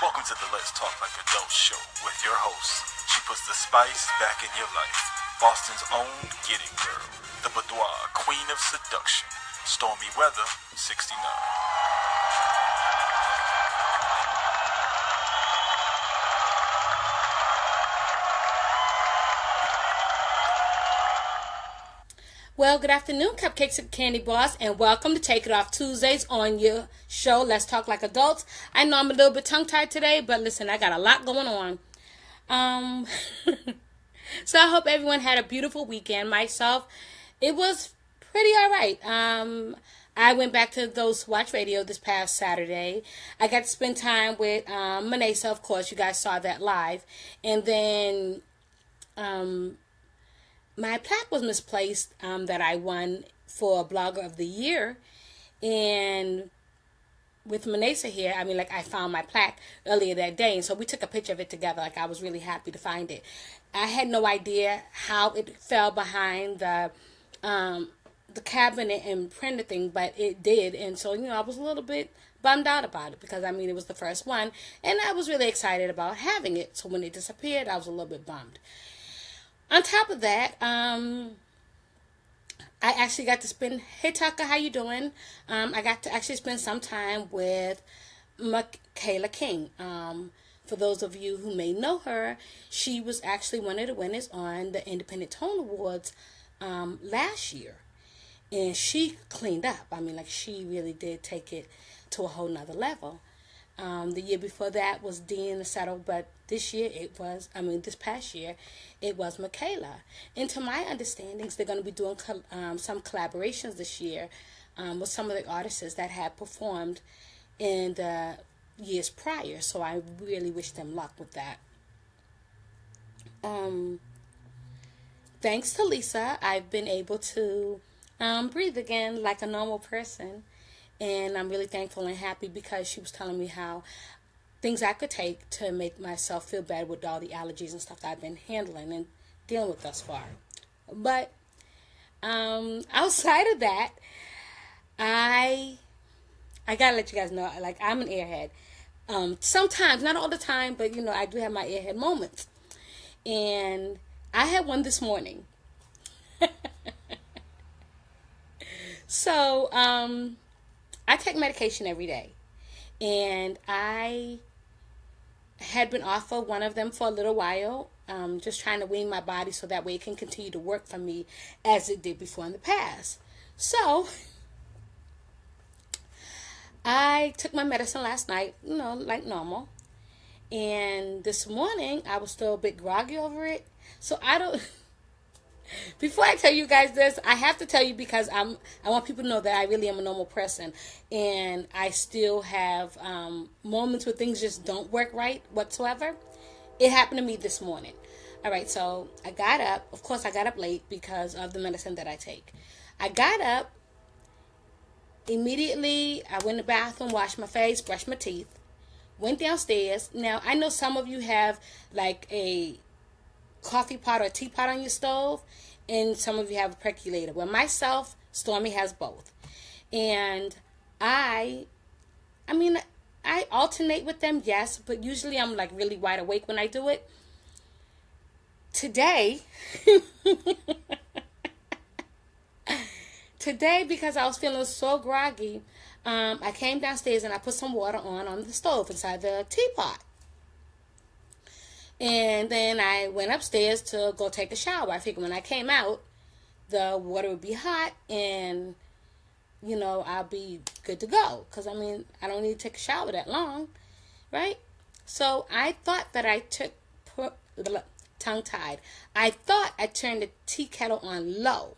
Welcome to the Let's Talk Like Adults show with your host. She puts the spice back in your life. Boston's own Getting Girl, the boudoir queen of seduction, Stormy Weather, 69. Well, good afternoon, Cupcakes and Candy Bars, and welcome to Take It Off Tuesdays on your show, Let's Talk Like Adults. I know I'm a little bit tongue-tied today, but listen, I got a lot going on. So I hope everyone had a beautiful weekend. Myself, it was pretty all right. I went back to Those Who Watch Radio this past Saturday. I got to spend time with Manesa, of course. You guys saw that live. And then my plaque was misplaced that I won for Blogger of the Year. And with Manesa here, I found my plaque earlier that day. And so we took a picture of it together. I was really happy to find it. I had no idea how it fell behind the cabinet and printer thing, but it did. And so, I was a little bit bummed out about it because, it was the first one. And I was really excited about having it. So when it disappeared, I was a little bit bummed. On top of that, I actually got to spend, hey Tucker, how you doing? I got to actually spend some time with Michaela King. For those of you who may know her, she was actually one of the winners on the Independent Tone Awards last year. And she cleaned up. She really did take it to a whole nother level. The year before that was Dean Settle, but this past year, it was Michaela. And to my understandings, they're going to be doing some collaborations this year with some of the artists that had performed in the years prior. So I really wish them luck with that. Thanks to Lisa, I've been able to breathe again like a normal person. And I'm really thankful and happy because she was telling me how things I could take to make myself feel better with all the allergies and stuff that I've been handling and dealing with thus far. But outside of that, I gotta let you guys know, I'm an airhead. Sometimes, not all the time, but I do have my airhead moments. And I had one this morning. So, I take medication every day, and I had been off of one of them for a little while, just trying to wean my body so that way it can continue to work for me as it did before in the past. So, I took my medicine last night, like normal, and this morning I was still a bit groggy over it, so before I tell you guys this, I have to tell you because I want people to know that I really am a normal person, and I still have moments where things just don't work right whatsoever. It happened to me this morning. All right, so I got up. Of course, I got up late because of the medicine that I take. I got up immediately. I went to the bathroom, washed my face, brushed my teeth, went downstairs. Now, I know some of you have a coffee pot or teapot on your stove, and some of you have a percolator. Well, myself, Stormy has both. And I alternate with them, yes, but usually I'm really wide awake when I do it. Today, because I was feeling so groggy, I came downstairs and I put some water on the stove inside the teapot. And then I went upstairs to go take a shower. I figured when I came out, the water would be hot and, I'll be good to go. Because, I don't need to take a shower that long, right? So I thought that tongue-tied. I thought I turned the tea kettle on low.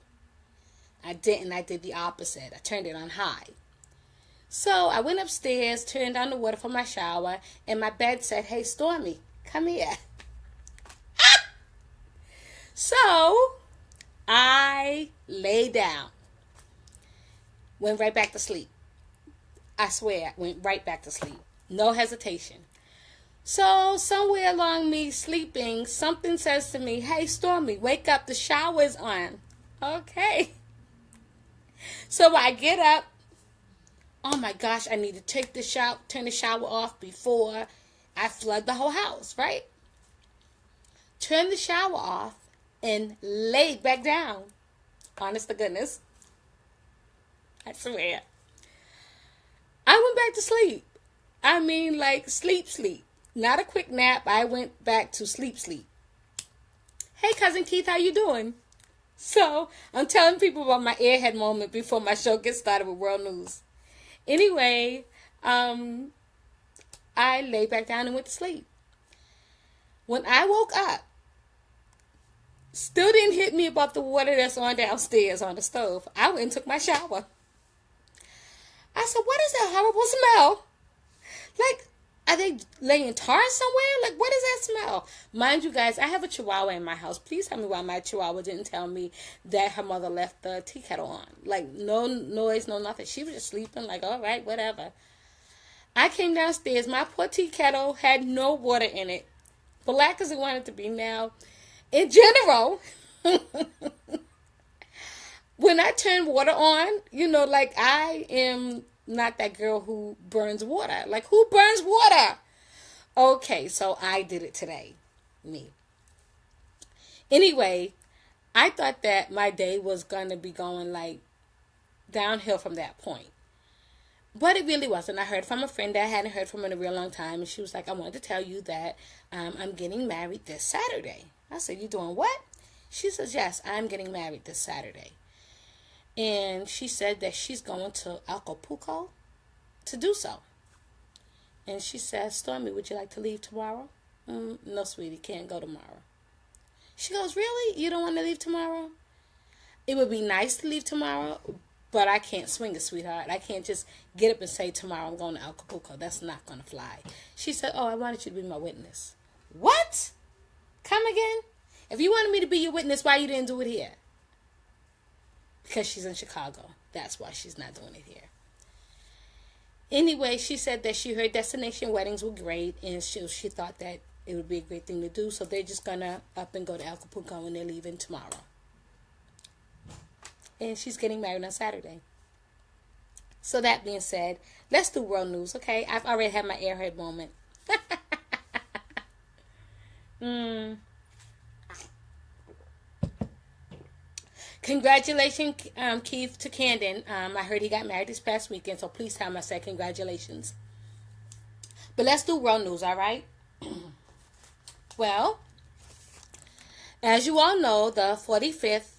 I didn't. I did the opposite. I turned it on high. So I went upstairs, turned on the water for my shower, and my bed said, "Hey, Stormy, come here." So I lay down, went right back to sleep. I swear, went right back to sleep. No hesitation. So somewhere along me sleeping, something says to me, "Hey, Stormy, wake up, the shower's on." Okay. So I get up. Oh my gosh, I need to take the shower, turn the shower off before I flood the whole house, right? Turned the shower off and laid back down. Honest to goodness. I swear. I went back to sleep. I mean, like, sleep. Not a quick nap. I went back to sleep. Hey, Cousin Keith, how you doing? So, I'm telling people about my airhead moment before my show gets started with world news. Anyway, I lay back down and went to sleep. When I woke up, still didn't hit me about the water that's on downstairs on the stove. I went and took my shower. I said, what is that horrible smell? Like, are they laying tar somewhere? Like, what is that smell? Mind you guys, I have a chihuahua in my house. Please tell me why my chihuahua didn't tell me that her mother left the tea kettle on. Like, no noise, no nothing. She was just sleeping, like, all right, whatever. I came downstairs. My poor tea kettle had no water in it. Black as it wanted to be now. In general, when I turn water on, like, I am not that girl who burns water. Like, who burns water? Okay, so I did it today. Me. Anyway, I thought that my day was going to be going, like, downhill from that point. But it really wasn't. I heard from a friend that I hadn't heard from in a real long time. And she was like, I wanted to tell you that I'm getting married this Saturday. I said, you doing what? She says, yes, I'm getting married this Saturday. And she said that she's going to Acapulco to do so. And she says, Stormy, would you like to leave tomorrow? No, sweetie, can't go tomorrow. She goes, really? You don't want to leave tomorrow? It would be nice to leave tomorrow, but I can't swing it, sweetheart. I can't just get up and say tomorrow I'm going to Acapulco. That's not going to fly. She said, oh, I wanted you to be my witness. What? Come again? If you wanted me to be your witness, why you didn't do it here? Because she's in Chicago. That's why she's not doing it here. Anyway, she said that she heard destination weddings were great, and she thought that it would be a great thing to do. So they're just going to up and go to Acapulco, and they're leaving tomorrow. And she's getting married on Saturday. So that being said, let's do world news, okay? I've already had my airhead moment. Congratulations, Keith, to Camden. I heard he got married this past weekend, so please tell him I said congratulations. But let's do world news, all right? Well, as you all know, the 45th,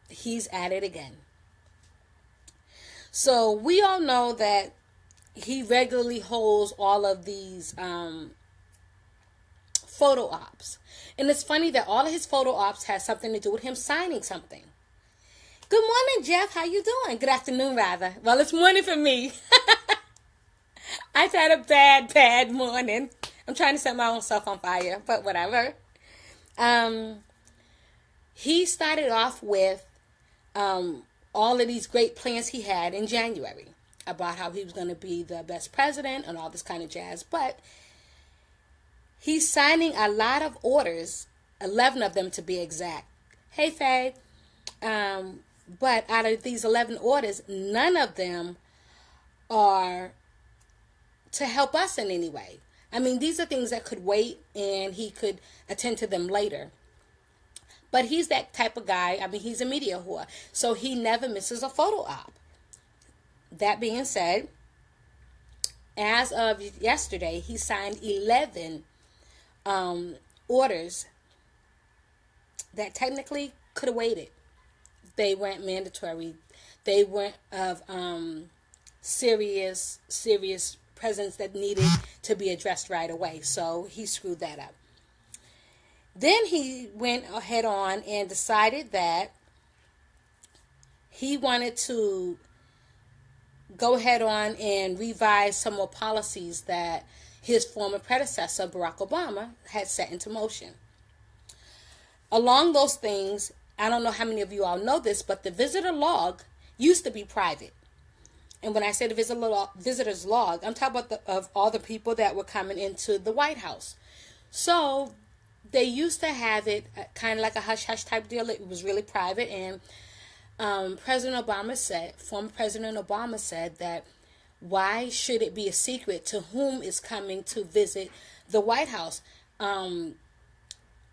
he's at it again. So we all know that he regularly holds all of these photo ops. And it's funny that all of his photo ops has something to do with him signing something. Good morning, Jeff. How you doing? Good afternoon, rather. Well, it's morning for me. I've had a bad morning. I'm trying to set my own self on fire, but whatever. He started off with all of these great plans he had in January about how he was going to be the best president and all this kind of jazz. But he's signing a lot of orders, 11 of them to be exact. Hey, Faye. But out of these 11 orders, none of them are to help us in any way. I mean, these are things that could wait and he could attend to them later. But he's that type of guy. I mean, he's a media whore. So he never misses a photo op. That being said, as of yesterday, he signed 11 orders that technically could have waited. They weren't mandatory. They weren't of serious presence that needed to be addressed right away. So he screwed that up. Then he went ahead on and decided that he wanted to go ahead on and revise some more policies that his former predecessor, Barack Obama, had set into motion. Along those things, I don't know how many of you all know this, but the visitor log used to be private. And when I say the visitor's log, I'm talking about of all the people that were coming into the White House. So they used to have it kind of like a hush-hush type deal. It was really private. And former President Obama said that why should it be a secret to whom is coming to visit the White House.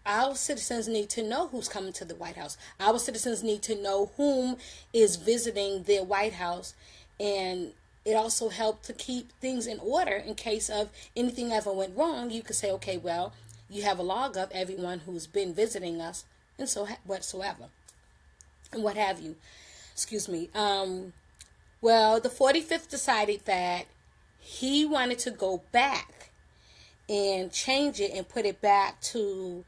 Our citizens need to know who's coming to the White House. Our citizens need to know whom is visiting their White House. And it also helped to keep things in order in case of anything ever went wrong. You could say, okay, well, you have a log of everyone who's been visiting us and so whatsoever and what have you. Excuse me. Well, the 45th decided that he wanted to go back and change it and put it back to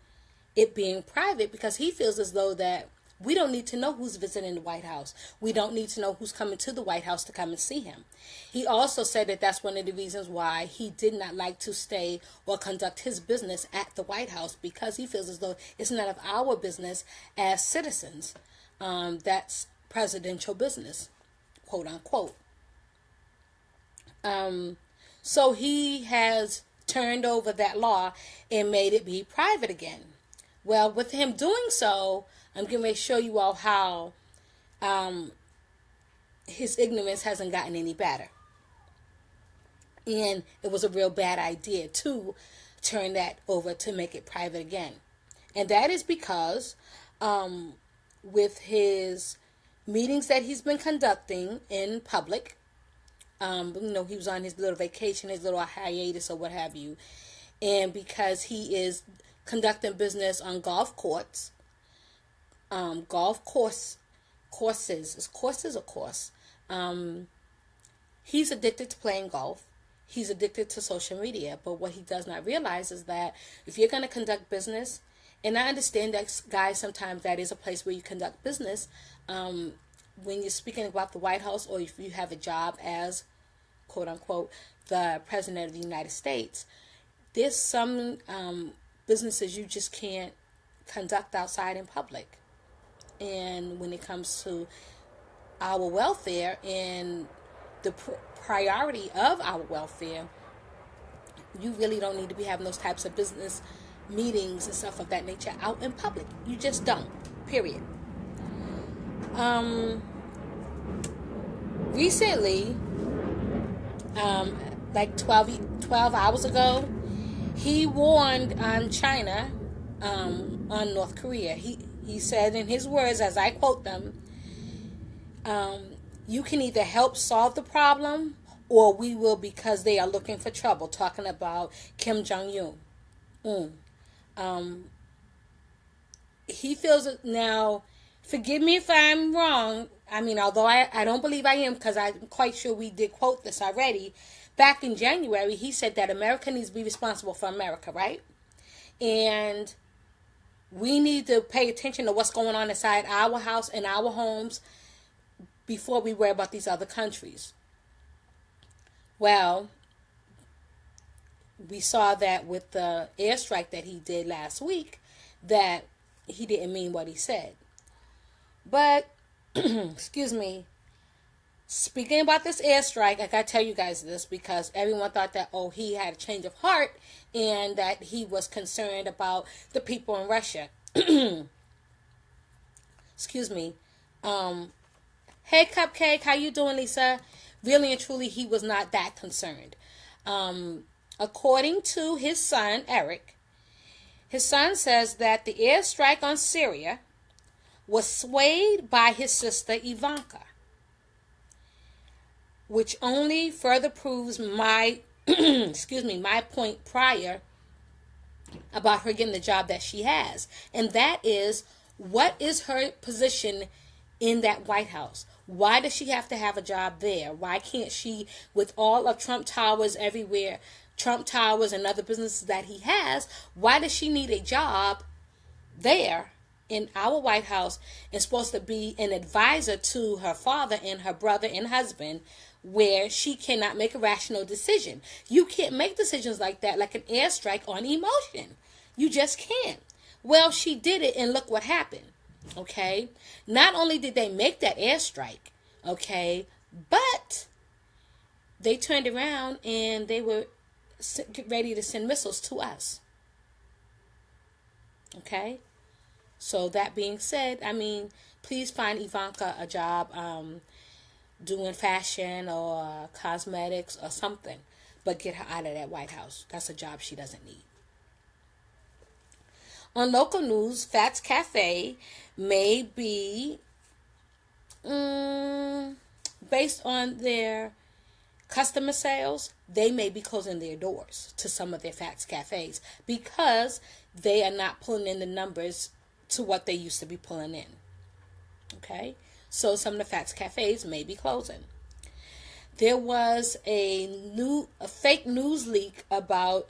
it being private, because he feels as though that we don't need to know who's visiting the White House. We don't need to know who's coming to the White House to come and see him. He also said that that's one of the reasons why he did not like to stay or conduct his business at the White House, because he feels as though it's none of our business as citizens. That's presidential business, quote unquote. So he has turned over that law and made it be private again. Well, with him doing so, I'm going to show you all how his ignorance hasn't gotten any better. And it was a real bad idea to turn that over to make it private again. And that is because with his meetings that he's been conducting in public, he was on his little vacation, his little hiatus or what have you. And because he is conducting business on golf courses. He's addicted to playing golf. He's addicted to social media. But what he does not realize is that if you're going to conduct business, and I understand that, guys, sometimes that is a place where you conduct business. When you're speaking about the White House, or if you have a job as, quote unquote, the President of the United States, there's some businesses you just can't conduct outside in public. And when it comes to our welfare and the priority of our welfare, you really don't need to be having those types of business meetings and stuff of that nature out in public. You just don't, period. Recently, like 12 hours ago, he warned China on North Korea. He said in his words, as I quote them, you can either help solve the problem or we will, because they are looking for trouble, talking about Kim Jong-un. He feels now, forgive me if I'm wrong, although I don't believe I am, because I'm quite sure we did quote this already. Back in January, he said that America needs to be responsible for America, right? And we need to pay attention to what's going on inside our house and our homes before we worry about these other countries. Well, we saw that with the airstrike that he did last week, that he didn't mean what he said. But, excuse me, speaking about this airstrike, I got to tell you guys this, because everyone thought that, he had a change of heart and that he was concerned about the people in Russia. Excuse me. Hey, Cupcake, how you doing, Lisa? Really and truly, he was not that concerned. According to his son, Eric, his son says that the airstrike on Syria was swayed by his sister, Ivanka, which only further proves my my point prior about her getting the job that she has. And that is, what is her position in that White House? Why does she have to have a job there? Why can't she, with all of Trump Towers everywhere, Trump Towers and other businesses that he has, why does she need a job there in our White House and supposed to be an advisor to her father and her brother and husband, where she cannot make a rational decision? You can't make decisions like that, like an airstrike on emotion. You just can't. Well, she did it, and look what happened. Okay? Not only did they make that airstrike, okay, but they turned around and they were ready to send missiles to us. Okay? So that being said, please find Ivanka a job doing fashion or cosmetics or something. but get her out of that White House. That's a job she doesn't need. On local news, Fats Cafe may be, based on their customer sales, they may be closing their doors to some of their Fats Cafes because they are not pulling in the numbers to what they used to be pulling in. Okay? So some of the Fats Cafes may be closing. There was a fake news leak about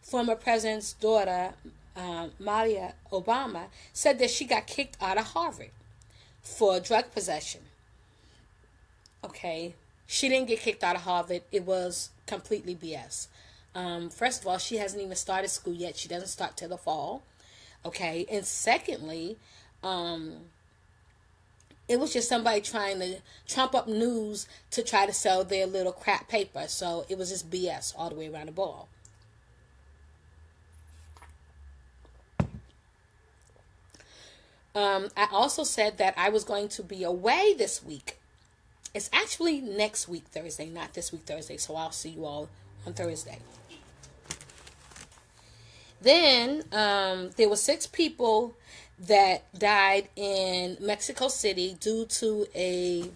former president's daughter, Malia Obama, said that she got kicked out of Harvard for drug possession. Okay? She didn't get kicked out of Harvard. It was completely BS. First of all, she hasn't even started school yet. She doesn't start till the fall. Okay? And secondly, it was just somebody trying to trump up news to try to sell their little crap paper. So it was just BS all the way around the ball. I also said that I was going to be away this week. It's actually next week Thursday, not this week Thursday. So I'll see you all on Thursday. Then there were 6 people that died in Mexico City due to a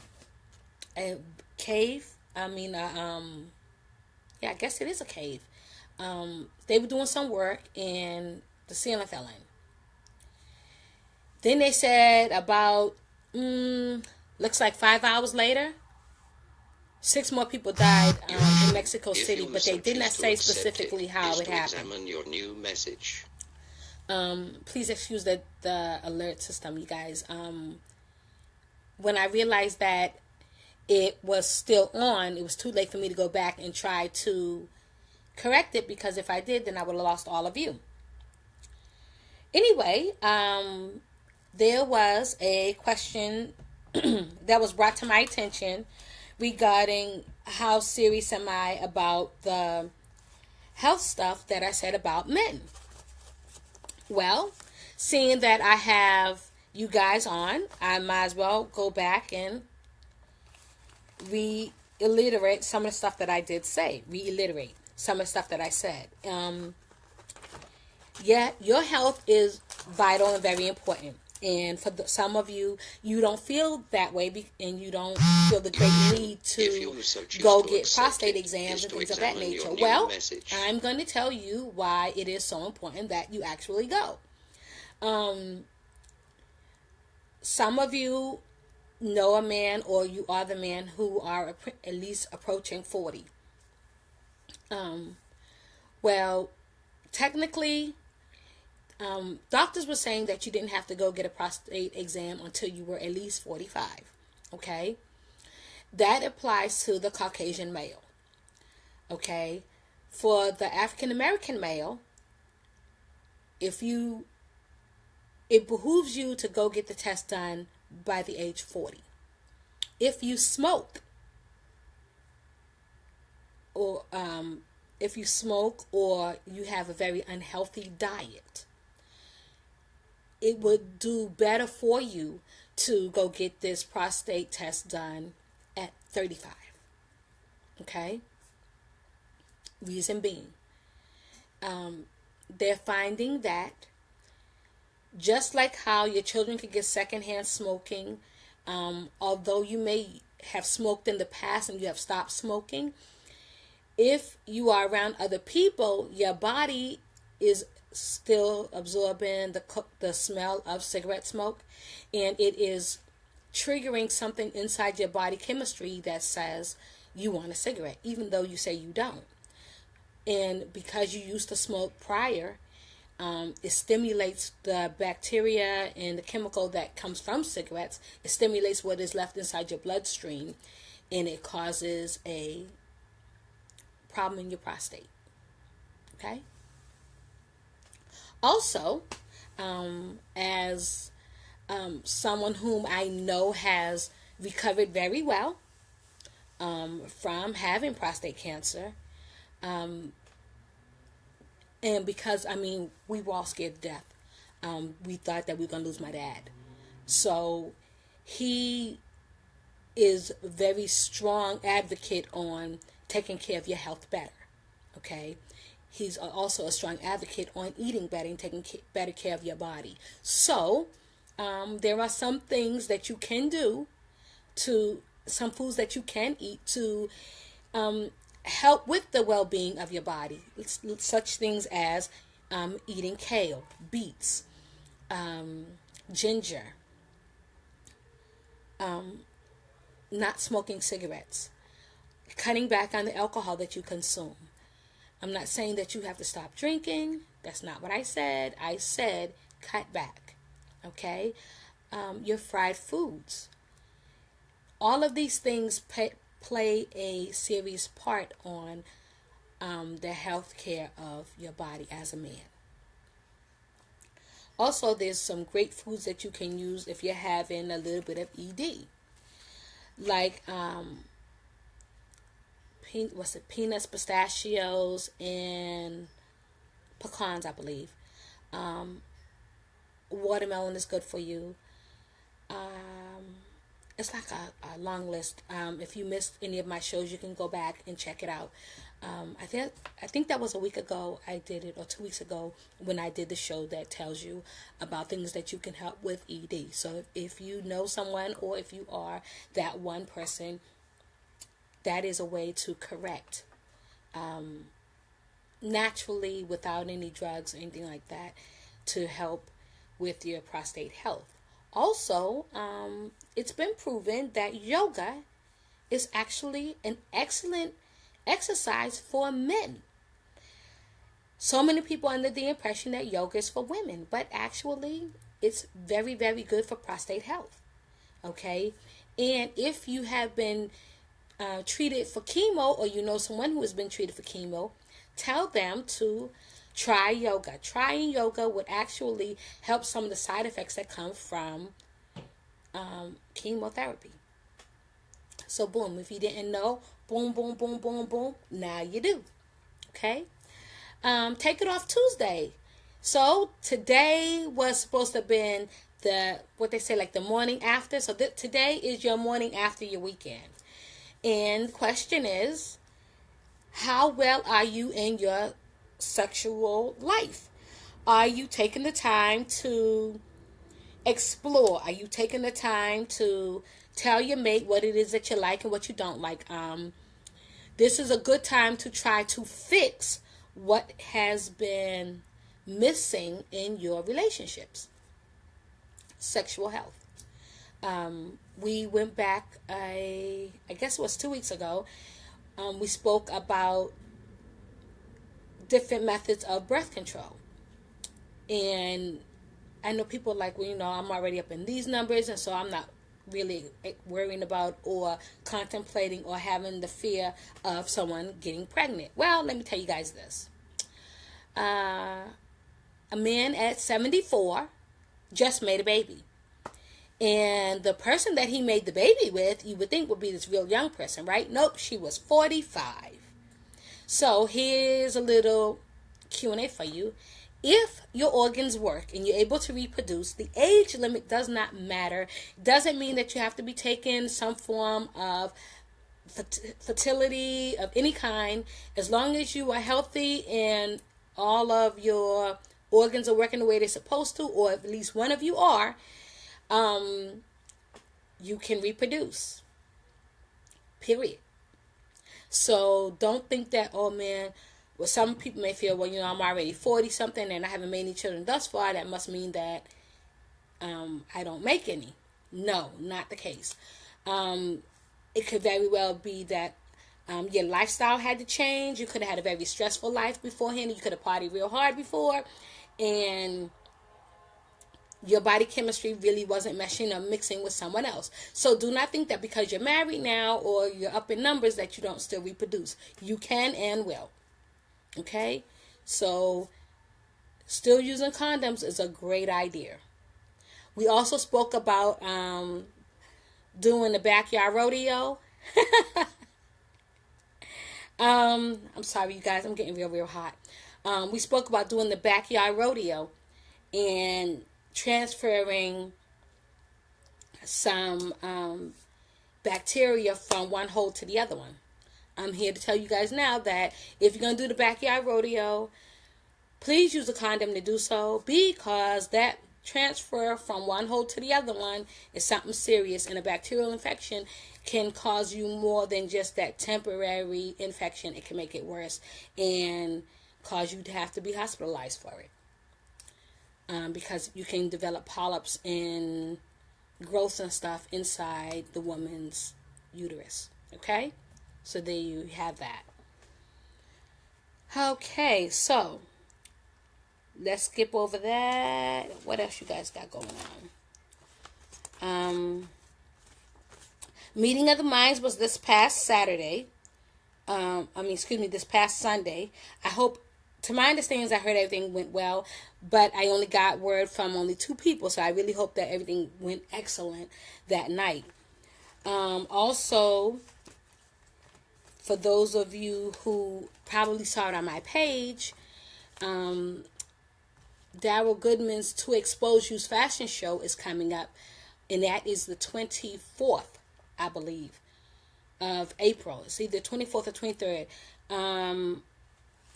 cave. I guess it is a cave. They were doing some work and the ceiling fell in. Then they said about, looks like 5 hours later, 6 more people died in Mexico City, but they did not say specifically how it happened. Examine your new message. Please excuse the alert system, you guys. When I realized that it was still on, it was too late for me to go back and try to correct it, because if I did, then I would have lost all of you. Anyway, there was a question that was brought to my attention regarding how serious am I about the health stuff that I said about men. Well, seeing that I have you guys on, I might as well go back and reiterate some of the stuff that I did say. Reiterate some of the stuff that I said. Your health is vital and very important. And for some of you, you don't feel that way, and you don't feel the great need to go get prostate exams and things of that nature. Well, I'm going to tell you why it is so important that you actually go. Some of you know a man, or you are the man who are at least approaching 40. Well, technically, doctors were saying that you didn't have to go get a prostate exam until you were at least 45. Okay? That applies to the Caucasian male. Okay? For the African American male, it behooves you to go get the test done by the age 40. If you smoke, or you have a very unhealthy diet, it would do better for you to go get this prostate test done at 35. Okay? Reason being, they're finding that just like how your children could get secondhand smoking, although you may have smoked in the past and you have stopped smoking, if you are around other people, your body is still absorbing the smell of cigarette smoke, and it is triggering something inside your body chemistry that says you want a cigarette, even though you say you don't. And because you used to smoke prior, it stimulates the bacteria and the chemical that comes from cigarettes. It stimulates what is left inside your bloodstream, and it causes a problem in your prostate. Okay? Also, as someone whom I know has recovered very well from having prostate cancer, and because, we were all scared to death. We thought that we were going to lose my dad. So he is a very strong advocate on taking care of your health better. Okay, he's also a strong advocate on eating better and taking better care of your body. So there are some things that you can do, to some foods that you can eat to help with the well-being of your body. Such things as eating kale, beets, ginger, not smoking cigarettes, cutting back on the alcohol that you consume. I'm not saying that you have to stop drinking. That's not what I said. I said cut back. Okay? Your fried foods. All of these things play a serious part on the health care of your body as a man. Also, there's some great foods that you can use if you're having a little bit of ED. Like, peanuts, pistachios, and pecans, I believe. Watermelon is good for you. It's like a long list. If you missed any of my shows, you can go back and check it out. I think that was a week ago I did it, or 2 weeks ago when I did the show that tells you about things that you can help with ED. So if you know someone, or if you are that one person, that is a way to correct naturally, without any drugs or anything like that, to help with your prostate health. Also, it's been proven that yoga is actually an excellent exercise for men. So many people are under the impression that yoga is for women, but actually it's very, very good for prostate health. Okay? And if you have been treated for chemo, or you know someone who has been treated for chemo, tell them to try yoga. Trying yoga would actually help some of the side effects that come from chemotherapy. So boom, if you didn't know, boom, boom, boom, boom, boom, now you do. Okay? Take it off Tuesday. So today was supposed to have been what they say, like the morning after. So today is your morning after your weekend. And the question is, how well are you in your sexual life? Are you taking the time to explore? Are you taking the time to tell your mate what it is that you like and what you don't like? This is a good time to try to fix what has been missing in your relationships. Sexual health. We went back, I guess it was 2 weeks ago. We spoke about different methods of birth control. And I know people are like, well, I'm already up in these numbers, and so I'm not really worrying about or contemplating or having the fear of someone getting pregnant. Well, let me tell you guys this. A man at 74 just made a baby. And the person that he made the baby with, you would think would be this real young person, right? Nope, she was 45. So here's a little Q&A for you. If your organs work and you're able to reproduce, the age limit does not matter. It doesn't mean that you have to be taking some form of fertility of any kind. As long as you are healthy and all of your organs are working the way they're supposed to, or at least one of you are, you can reproduce. Period. So don't think that, oh man, well, some people may feel, well, I'm already 40 something and I haven't made any children thus far. That must mean that I don't make any. No, not the case. It could very well be that your lifestyle had to change. You could have had a very stressful life beforehand. You could have partied real hard before, and your body chemistry really wasn't meshing or mixing with someone else. So do not think that because you're married now or you're up in numbers that you don't still reproduce. You can and will. Okay? So still using condoms is a great idea. We also spoke about doing the backyard rodeo. I'm sorry, you guys. I'm getting real, real hot. We spoke about doing the backyard rodeo and transferring some bacteria from one hole to the other one. I'm here to tell you guys now that if you're going to do the backyard rodeo, please use a condom to do so, because that transfer from one hole to the other one is something serious, and a bacterial infection can cause you more than just that temporary infection. It can make it worse and cause you to have to be hospitalized for it, because you can develop polyps and growths and stuff inside the woman's uterus. Okay, so there you have that. Okay, so let's skip over that. What else you guys got going on? Meeting of the Minds was this past Saturday. This past Sunday. I hope, to my understanding, I heard everything went well, but I only got word from only 2 people, so I really hope that everything went excellent that night. Also, for those of you who probably saw it on my page, Daryl Goodman's To Expose You's fashion show is coming up, and that is the 24th, I believe, of April. It's either 24th or 23rd.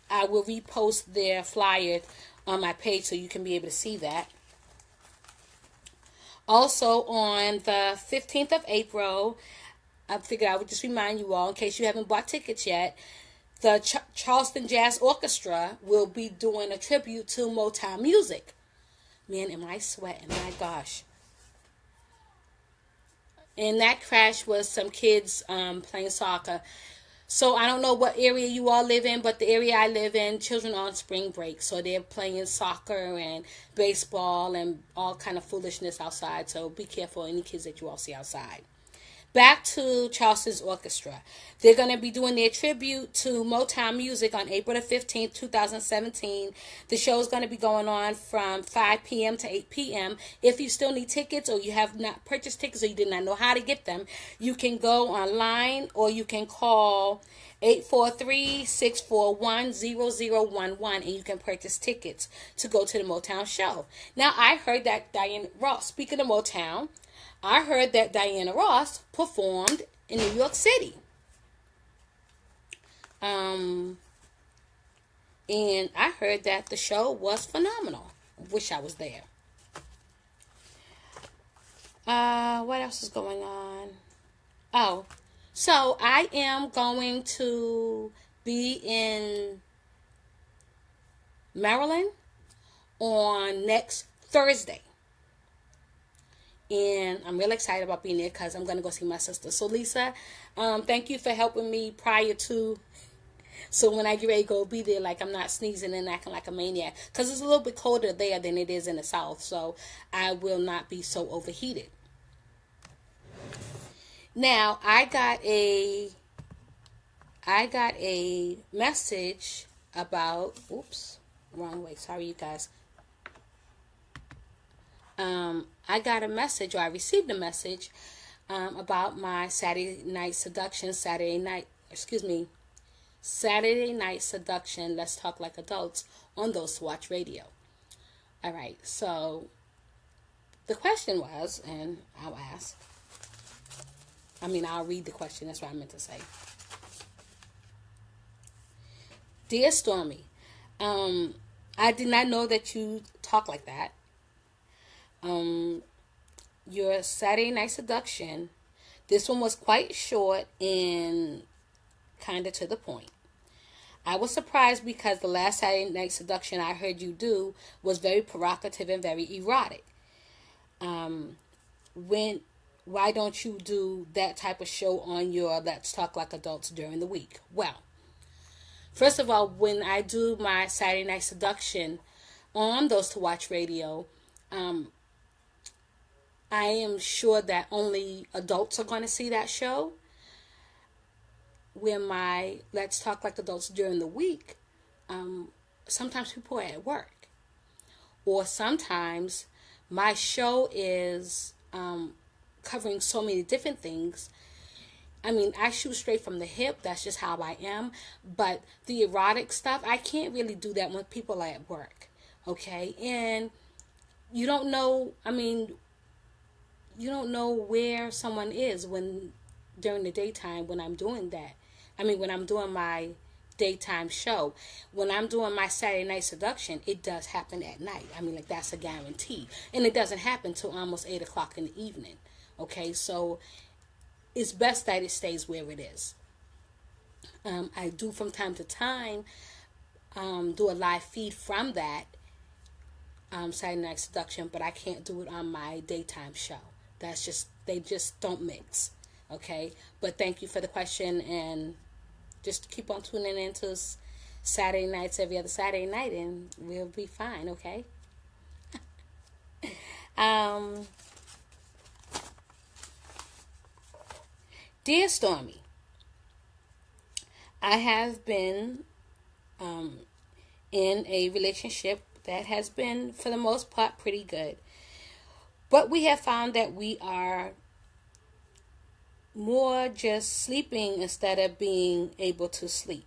I will repost their flyer on my page so you can be able to see that. Also, on the 15th of April, I figured I would just remind you all, in case you haven't bought tickets yet, the Charleston Jazz Orchestra will be doing a tribute to Motown music. Man, am I sweating, my gosh. And that crash was some kids playing soccer. So I don't know what area you all live in, but the area I live in, children are on spring break. So they're playing soccer and baseball and all kind of foolishness outside. So be careful, any kids that you all see outside. Back to Charleston's Orchestra. They're going to be doing their tribute to Motown music on April the 15th, 2017. The show is going to be going on from 5 p.m. to 8 p.m. If you still need tickets, or you have not purchased tickets, or you did not know how to get them, you can go online, or you can call 843-641-0011, and you can purchase tickets to go to the Motown show. Now, I heard that Diana Ross, speaking of Motown, I heard that Diana Ross performed in New York City. And I heard that the show was phenomenal. Wish I was there. What else is going on? Oh, so I am going to be in Maryland on next Thursday. And I'm really excited about being there because I'm going to go see my sister. So, Lisa, thank you for helping me prior to, so when I get ready to go be there, like I'm not sneezing and acting like a maniac. Because it's a little bit colder there than it is in the South. So, I will not be so overheated. Now, I got a message about, oops, wrong way. Sorry, you guys. I got a message, or I received a message about my Saturday Night Seduction, Saturday Night Seduction, Let's Talk Like Adults on Those to Watch Radio. All right, so the question was, and I'll read the question, that's what I meant to say. Dear Stormy, I did not know that you talk like that. Your Saturday Night Seduction, this one was quite short and kind of to the point. I was surprised because the last Saturday Night Seduction I heard you do was very provocative and very erotic. Why don't you do that type of show on your Let's Talk Like Adults during the week? Well, first of all, when I do my Saturday Night Seduction on Those to Watch Radio, I am sure that only adults are going to see that show. Where my Let's Talk Like Adults during the week, sometimes people are at work. Or sometimes my show is covering so many different things. I mean, I shoot straight from the hip. That's just how I am. But the erotic stuff, I can't really do that when people are at work. Okay? And you don't know, you don't know where someone is during the daytime when I'm doing that. when I'm doing my daytime show. When I'm doing my Saturday night seduction, it does happen at night. Like, that's a guarantee. And it doesn't happen till almost 8 o'clock in the evening. Okay, so it's best that it stays where it is. I do from time to time do a live feed from that Saturday night seduction, but I can't do it on my daytime show. They just don't mix. Okay, but thank you for the question, and just keep on tuning into Saturday nights every other Saturday night, and we'll be fine. Okay. Dear Stormy, I have been in a relationship that has been, for the most part, pretty good. But we have found that we are more just sleeping instead of being able to sleep.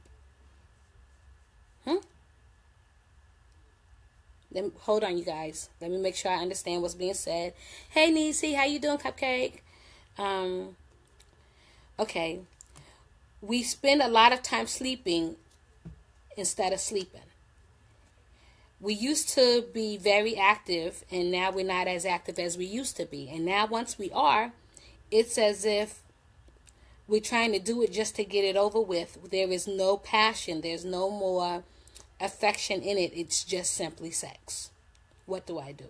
Hold on, you guys. Let me make sure I understand what's being said. Hey, Niecy, how you doing, Cupcake? Okay. We spend a lot of time sleeping instead of sleeping. We used to be very active, and now we're not as active as we used to be. And now once we are, it's as if we're trying to do it just to get it over with. There is no passion. There's no more affection in it. It's just simply sex. What do I do?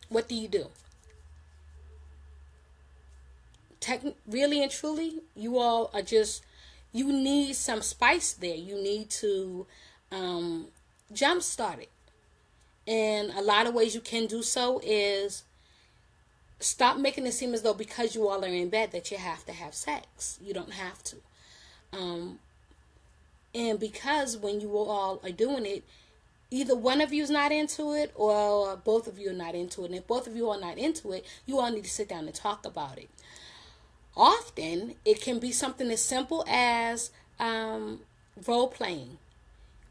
What do you do? Really and truly, you all are just, you need some spice there. You need to jumpstart it. And a lot of ways you can do so is stop making it seem as though because you all are in bed that you have to have sex. You don't have to. And because when you all are doing it, either one of you is not into it or both of you are not into it. And if both of you are not into it, you all need to sit down and talk about it. Often, it can be something as simple as role-playing.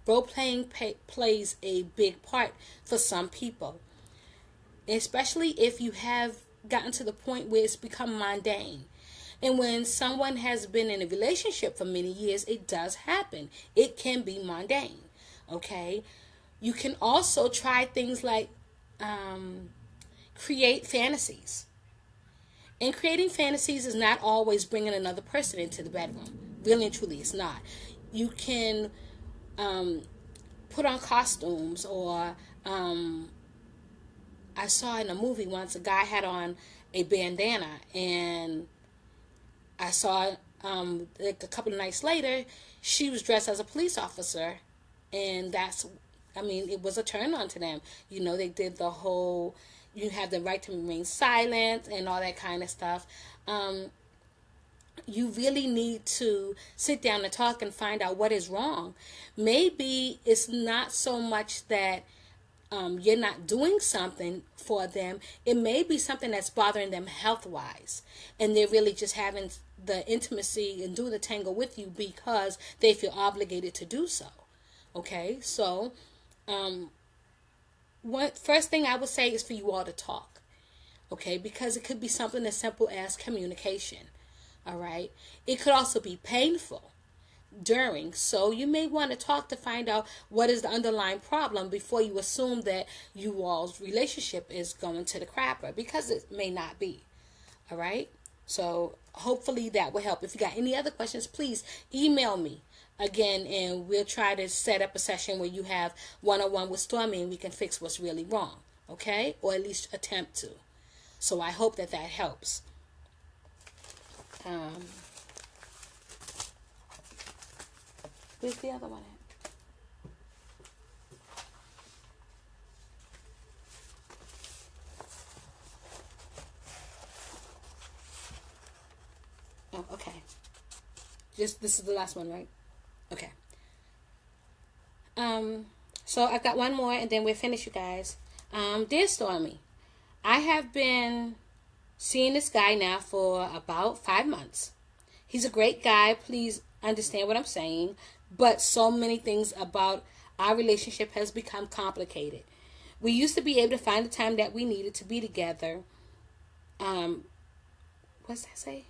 Role-playing plays a big part for some people. Especially if you have gotten to the point where it's become mundane. And when someone has been in a relationship for many years, it does happen. It can be mundane. Okay? You can also try things like create fantasies. And creating fantasies is not always bringing another person into the bedroom. Really and truly, it's not. You can put on costumes, or I saw in a movie once a guy had on a bandana, and I saw like a couple of nights later, she was dressed as a police officer, and it was a turn on to them. They did the whole, you have the right to remain silent and all that kind of stuff. You really need to sit down and talk and find out what is wrong. Maybe it's not so much that you're not doing something for them. It may be something that's bothering them health-wise, and they're really just having the intimacy and do the tango with you because they feel obligated to do so. Okay, so first thing I would say is for you all to talk. Okay, because it could be something as simple as communication. All right, it could also be painful during, so you may want to talk to find out what is the underlying problem before you assume that you all's relationship is going to the crapper, because it may not be. All right, so hopefully that will help. If you got any other questions, please email me again, and we'll try to set up a session where you have one-on-one with Stormy and we can fix what's really wrong. Okay, or at least attempt to. So I hope that helps. Where's the other one at? Oh, okay. This is the last one, right? Okay. So I've got one more and then we're finished, you guys. Dear Stormy, I have been seeing this guy now for about 5 months. He's a great guy. Please understand what I'm saying. But so many things about our relationship has become complicated. We used to be able to find the time that we needed to be together. What's that say?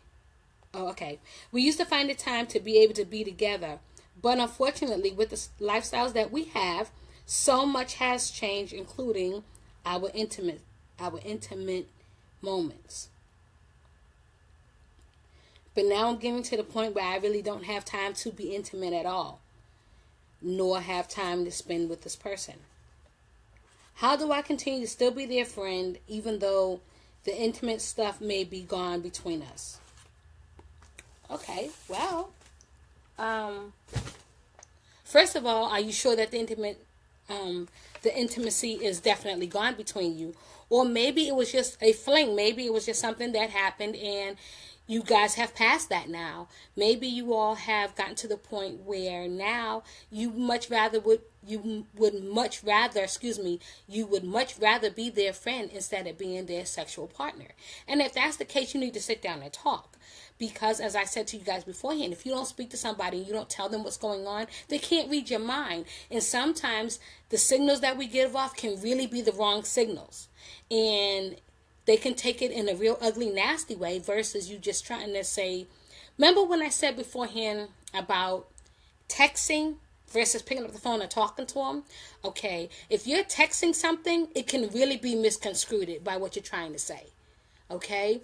Oh, okay. We used to find the time to be able to be together, but unfortunately, with the lifestyles that we have, so much has changed, including our intimate moments. But now I'm getting to the point where I really don't have time to be intimate at all, nor have time to spend with this person. How do I continue to still be their friend, even though the intimate stuff may be gone between us? Okay, well, first of all, are you sure that the intimacy is definitely gone between you? Or maybe it was just a fling. Maybe it was just something that happened and you guys have passed that now. Maybe you all have gotten to the point where now you would much rather be their friend instead of being their sexual partner. And if that's the case, you need to sit down and talk. Because as I said to you guys beforehand, if you don't speak to somebody and you don't tell them what's going on, they can't read your mind. And sometimes the signals that we give off can really be the wrong signals. And they can take it in a real ugly, nasty way versus you just trying to say, remember when I said beforehand about texting versus picking up the phone and talking to them? Okay, if you're texting something, it can really be misconstrued by what you're trying to say. Okay?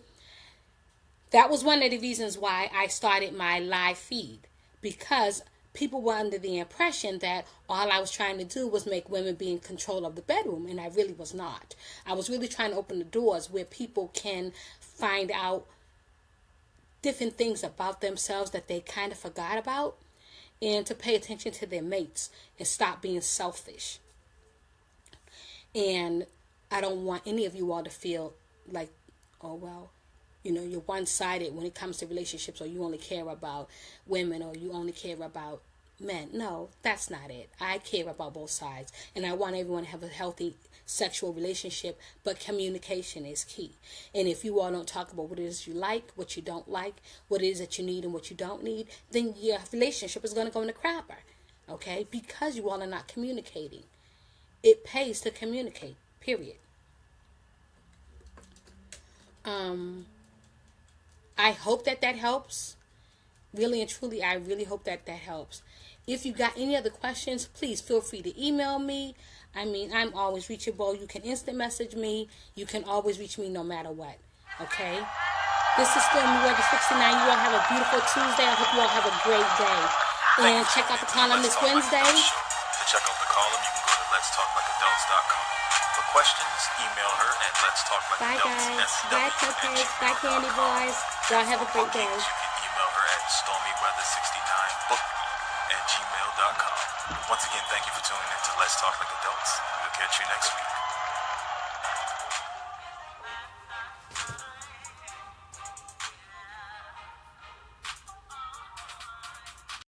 That was one of the reasons why I started my live feed, because people were under the impression that all I was trying to do was make women be in control of the bedroom, and I really was not. I was really trying to open the doors where people can find out different things about themselves that they kind of forgot about, and to pay attention to their mates and stop being selfish. And I don't want any of you all to feel like, oh, well, you're one-sided when it comes to relationships, or you only care about women, or you only care about men. No, that's not it. I care about both sides, and I want everyone to have a healthy sexual relationship, but communication is key. And if you all don't talk about what it is you like, what you don't like, what it is that you need and what you don't need, then your relationship is going to go in the crapper, okay? Because you all are not communicating. It pays to communicate, period. I hope that helps. Really and truly, I really hope that helps. If you got any other questions, please feel free to email me. I'm always reachable. You can instant message me. You can always reach me no matter what. Okay? This is Stormy Weather 69. You all have a beautiful Tuesday. I hope you all have a great day. And check out the column this Wednesday. To check out the column, you can go to letstalklikeadults.com. For questions, email her at letstalklikeadults. Bye, guys. Bye, cupcakes. Bye, candy boys. Y'all have a great day. You can email her at stormyweather69book@gmail.com. Once again, thank you for tuning in to Let's Talk Like Adults. We'll catch you next week.